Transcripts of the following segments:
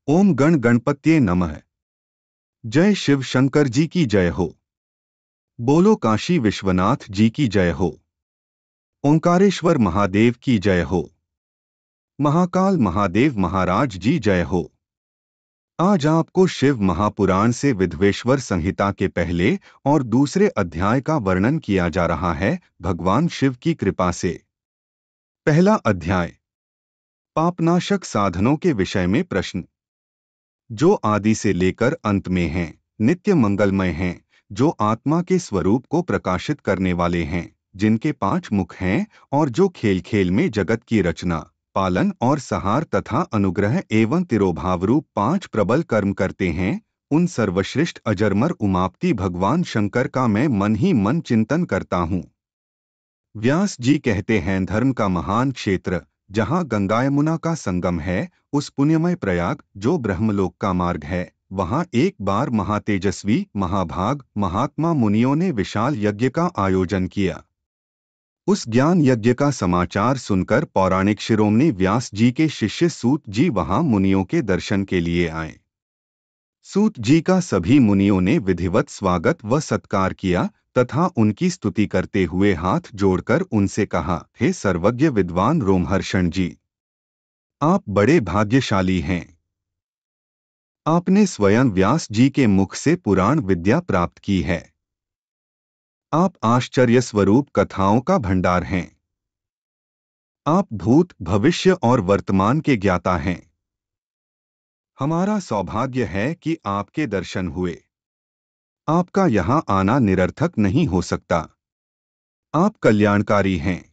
ओम गण गणपत्ये नमः। जय शिव शंकर जी की जय हो। बोलो काशी विश्वनाथ जी की जय हो। ओंकारेश्वर महादेव की जय हो। महाकाल महादेव महाराज जी जय हो। आज आपको शिव महापुराण से विधवेश्वर संहिता के पहले और दूसरे अध्याय का वर्णन किया जा रहा है, भगवान शिव की कृपा से। पहला अध्याय, पापनाशक साधनों के विषय में प्रश्न। जो आदि से लेकर अंत में हैं, नित्य मंगलमय हैं, जो आत्मा के स्वरूप को प्रकाशित करने वाले हैं, जिनके 5 मुख हैं और जो खेल खेल में जगत की रचना, पालन और सहार तथा अनुग्रह एवं तिरोभाव रूप 5 प्रबल कर्म करते हैं, उन सर्वश्रेष्ठ अजरमर उमापति भगवान शंकर का मैं मन ही मन चिंतन करता हूँ। व्यास जी कहते हैं, धर्म का महान क्षेत्र जहाँ गंगा यमुना का संगम है, उस पुण्यमय प्रयाग जो ब्रह्मलोक का मार्ग है, वहाँ एक बार महातेजस्वी महाभाग महात्मा मुनियों ने विशाल यज्ञ का आयोजन किया। उस ज्ञान यज्ञ का समाचार सुनकर पौराणिक शिरोमणि व्यास जी के शिष्य सूत जी वहां मुनियों के दर्शन के लिए आए। सूत जी का सभी मुनियों ने विधिवत स्वागत व सत्कार किया तथा उनकी स्तुति करते हुए हाथ जोड़कर उनसे कहा, हे सर्वज्ञ विद्वान रोमहर्षण जी, आप बड़े भाग्यशाली हैं। आपने स्वयं व्यास जी के मुख से पुराण विद्या प्राप्त की है। आप आश्चर्य स्वरूप कथाओं का भंडार हैं। आप भूत भविष्य और वर्तमान के ज्ञाता हैं। हमारा सौभाग्य है कि आपके दर्शन हुए। आपका यहाँ आना निरर्थक नहीं हो सकता। आप कल्याणकारी हैं।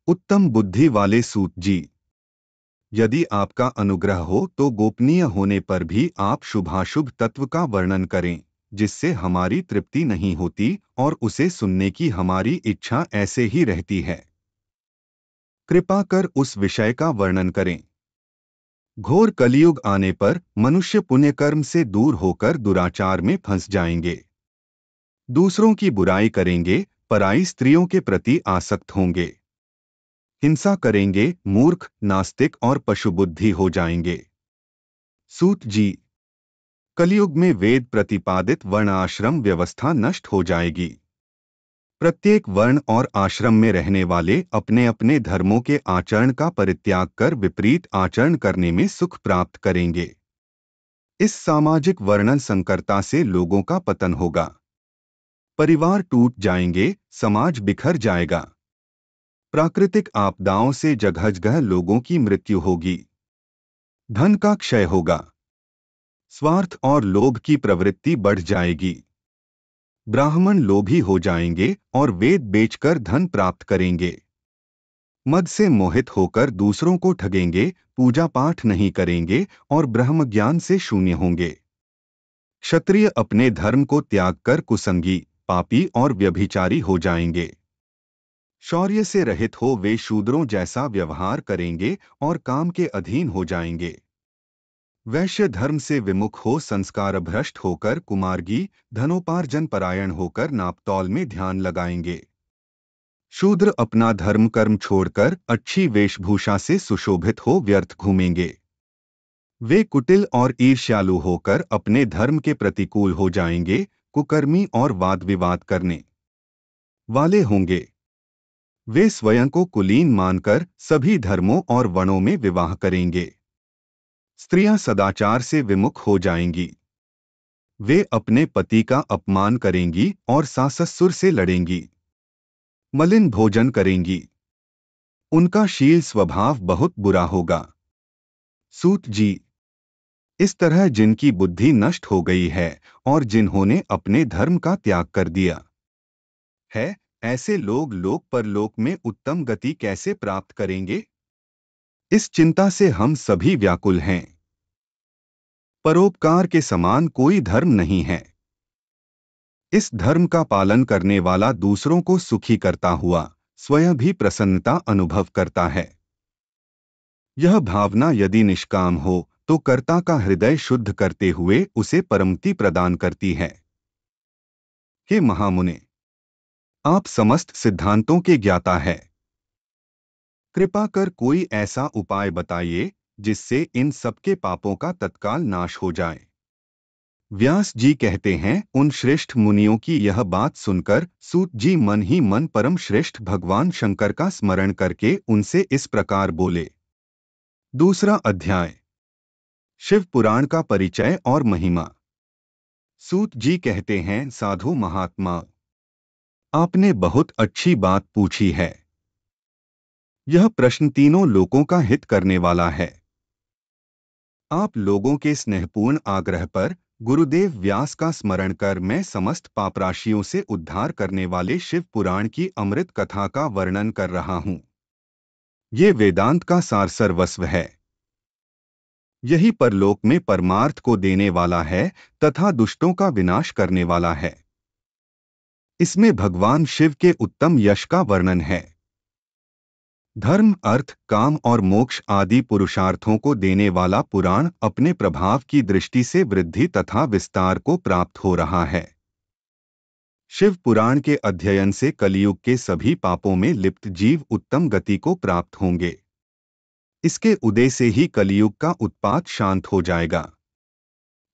उत्तम बुद्धि वाले सूत जी, यदि आपका अनुग्रह हो तो गोपनीय होने पर भी आप शुभाशुभ तत्व का वर्णन करें, जिससे हमारी तृप्ति नहीं होती और उसे सुनने की हमारी इच्छा ऐसे ही रहती है। कृपा कर उस विषय का वर्णन करें। घोर कलियुग आने पर मनुष्य पुण्यकर्म से दूर होकर दुराचार में फंस जाएंगे। दूसरों की बुराई करेंगे, पराई स्त्रियों के प्रति आसक्त होंगे, हिंसा करेंगे, मूर्ख नास्तिक और पशुबुद्धि हो जाएंगे। सूत जी, कलियुग में वेद प्रतिपादित वर्ण आश्रम व्यवस्था नष्ट हो जाएगी। प्रत्येक वर्ण और आश्रम में रहने वाले अपने अपने धर्मों के आचरण का परित्याग कर विपरीत आचरण करने में सुख प्राप्त करेंगे। इस सामाजिक वर्णन संकरता से लोगों का पतन होगा। परिवार टूट जाएंगे, समाज बिखर जाएगा। प्राकृतिक आपदाओं से जगह लोगों की मृत्यु होगी। धन का क्षय होगा। स्वार्थ और लोभ की प्रवृत्ति बढ़ जाएगी। ब्राह्मण लोभी हो जाएंगे और वेद बेचकर धन प्राप्त करेंगे। मद से मोहित होकर दूसरों को ठगेंगे, पूजा पाठ नहीं करेंगे और ब्रह्म ज्ञान से शून्य होंगे। क्षत्रिय अपने धर्म को त्याग कर कुसंगी, पापी और व्यभिचारी हो जाएंगे। शौर्य से रहित हो वे शूद्रों जैसा व्यवहार करेंगे और काम के अधीन हो जाएंगे। वैश्य धर्म से विमुख हो संस्कार भ्रष्ट होकर कुमार्गी, धनोपार्जन परायण होकर नापतौल में ध्यान लगाएंगे। शूद्र अपना धर्म कर्म छोड़कर अच्छी वेशभूषा से सुशोभित हो व्यर्थ घूमेंगे। वे कुटिल और ईर्ष्यालु होकर अपने धर्म के प्रतिकूल हो जाएंगे, कुकर्मी और वाद विवाद करने वाले होंगे। वे स्वयं को कुलीन मानकर सभी धर्मों और वर्णों में विवाह करेंगे। स्त्रियां सदाचार से विमुख हो जाएंगी। वे अपने पति का अपमान करेंगी और सास-ससुर से लड़ेंगी। मलिन भोजन करेंगी। उनका शील स्वभाव बहुत बुरा होगा। सूत जी, इस तरह जिनकी बुद्धि नष्ट हो गई है और जिन्होंने अपने धर्म का त्याग कर दिया है, ऐसे लोग लोक परलोक में उत्तम गति कैसे प्राप्त करेंगे? इस चिंता से हम सभी व्याकुल हैं। परोपकार के समान कोई धर्म नहीं है। इस धर्म का पालन करने वाला दूसरों को सुखी करता हुआ स्वयं भी प्रसन्नता अनुभव करता है। यह भावना यदि निष्काम हो तो कर्ता का हृदय शुद्ध करते हुए उसे परमति प्रदान करती है। हे महामुने, आप समस्त सिद्धांतों के ज्ञाता है। कृपा कर कोई ऐसा उपाय बताइए जिससे इन सबके पापों का तत्काल नाश हो जाए। व्यास जी कहते हैं, उन श्रेष्ठ मुनियों की यह बात सुनकर सूत जी मन ही मन परम श्रेष्ठ भगवान शंकर का स्मरण करके उनसे इस प्रकार बोले। दूसरा अध्याय, शिव पुराण का परिचय और महिमा। सूत जी कहते हैं, साधु महात्मा, आपने बहुत अच्छी बात पूछी है। यह प्रश्न तीनों लोकों का हित करने वाला है। आप लोगों के स्नेहपूर्ण आग्रह पर गुरुदेव व्यास का स्मरण कर मैं समस्त पापराशियों से उद्धार करने वाले शिव पुराण की अमृत कथा का वर्णन कर रहा हूं। ये वेदांत का सार सर्वस्व है। यही परलोक में परमार्थ को देने वाला है तथा दुष्टों का विनाश करने वाला है। इसमें भगवान शिव के उत्तम यश का वर्णन है। धर्म, अर्थ, काम और मोक्ष आदि पुरुषार्थों को देने वाला पुराण अपने प्रभाव की दृष्टि से वृद्धि तथा विस्तार को प्राप्त हो रहा है। शिव पुराण के अध्ययन से कलियुग के सभी पापों में लिप्त जीव उत्तम गति को प्राप्त होंगे। इसके उदय से ही कलियुग का उत्पात शांत हो जाएगा।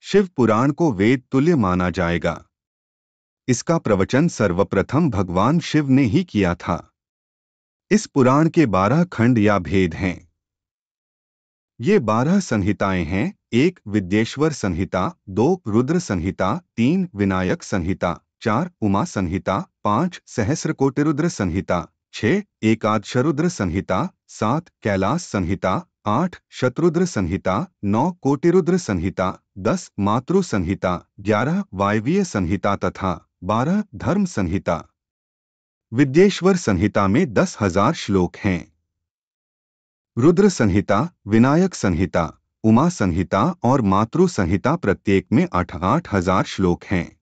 शिव पुराण को वेद तुल्य माना जाएगा। इसका प्रवचन सर्वप्रथम भगवान शिव ने ही किया था। इस पुराण के 12 खंड या भेद हैं। ये 12 संहिताएं हैं। 1 विद्येश्वर संहिता, 2 रुद्र संहिता, 3 विनायक संहिता, 4 उमा संहिता, 5 सहस्रकोटिरुद्र संहिता, 6 एकादशरुद्र संहिता, 7 कैलाश संहिता, 8 शत्रुद्र संहिता, 9 कोटिरुद्र संहिता, 10 मातृ संहिता, 11 वायवीय संहिता तथा 12 धर्म संहिता। विद्येश्वर संहिता में 10,000 श्लोक हैं। रुद्र संहिता, विनायक संहिता, उमा संहिता और मातृ संहिता प्रत्येक में 8,000 श्लोक हैं।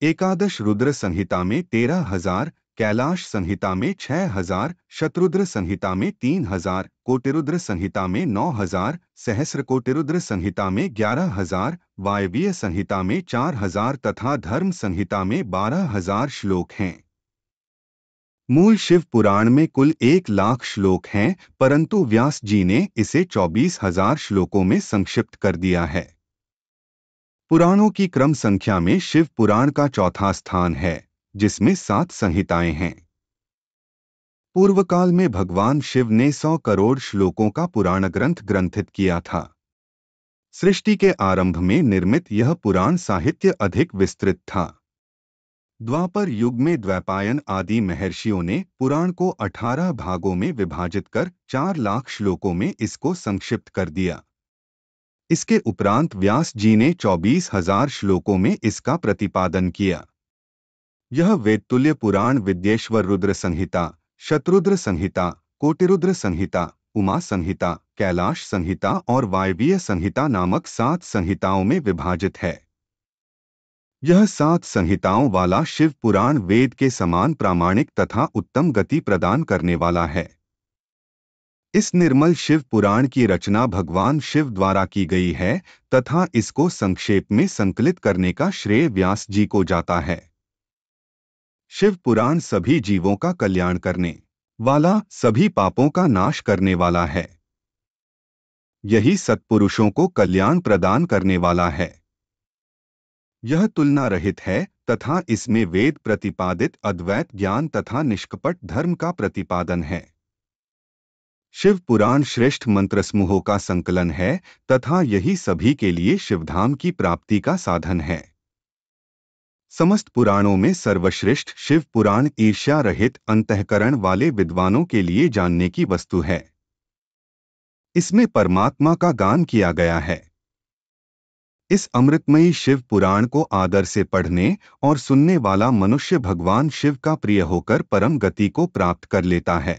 एकादश रुद्र संहिता में 13,000, कैलाश संहिता में 6,000, शत्रुद्र संहिता में 3,000, कोटिरुद्र संहिता में 9,000, सहस्रकोटिरुद्र संहिता में 11,000, वायवीय संहिता में 4,000 तथा धर्म संहिता में 12,000 श्लोक हैं। मूल शिव पुराण में कुल 1,00,000 श्लोक हैं, परंतु व्यास जी ने इसे 24,000 श्लोकों में संक्षिप्त कर दिया है। पुराणों की क्रम संख्या में शिव पुराण का चौथा स्थान है, जिसमें 7 संहिताएं हैं। पूर्वकाल में भगवान शिव ने 100 करोड़ श्लोकों का पुराण ग्रंथ ग्रंथित किया था। सृष्टि के आरंभ में निर्मित यह पुराण साहित्य अधिक विस्तृत था। द्वापर युग में द्वैपायन आदि महर्षियों ने पुराण को 18 भागों में विभाजित कर 4,00,000 श्लोकों में इसको संक्षिप्त कर दिया। इसके उपरांत व्यास जी ने 24,000 श्लोकों में इसका प्रतिपादन किया। यह वेदतुल्य पुराण विद्येश्वर रुद्र संहिता, शत्रुद्र संहिता, कोटिरुद्र संहिता, उमा संहिता, कैलाश संहिता और वायवीय संहिता नामक 7 संहिताओं में विभाजित है। यह 7 संहिताओं वाला शिव पुराण वेद के समान प्रामाणिक तथा उत्तम गति प्रदान करने वाला है। इस निर्मल शिव पुराण की रचना भगवान शिव द्वारा की गई है तथा इसको संक्षेप में संकलित करने का श्रेय व्यास जी को जाता है। शिव पुराण सभी जीवों का कल्याण करने वाला, सभी पापों का नाश करने वाला है। यही सत्पुरुषों को कल्याण प्रदान करने वाला है। यह तुलना रहित है तथा इसमें वेद प्रतिपादित अद्वैत ज्ञान तथा निष्कपट धर्म का प्रतिपादन है। शिव पुराण श्रेष्ठ मंत्र समूहों का संकलन है तथा यही सभी के लिए शिवधाम की प्राप्ति का साधन है। समस्त पुराणों में सर्वश्रेष्ठ शिव पुराण ईर्ष्या रहित अंतःकरण वाले विद्वानों के लिए जानने की वस्तु है। इसमें परमात्मा का गान किया गया है। इस अमृतमयी शिव पुराण को आदर से पढ़ने और सुनने वाला मनुष्य भगवान शिव का प्रिय होकर परम गति को प्राप्त कर लेता है।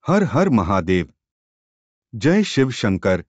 हर हर महादेव। जय शिव शंकर।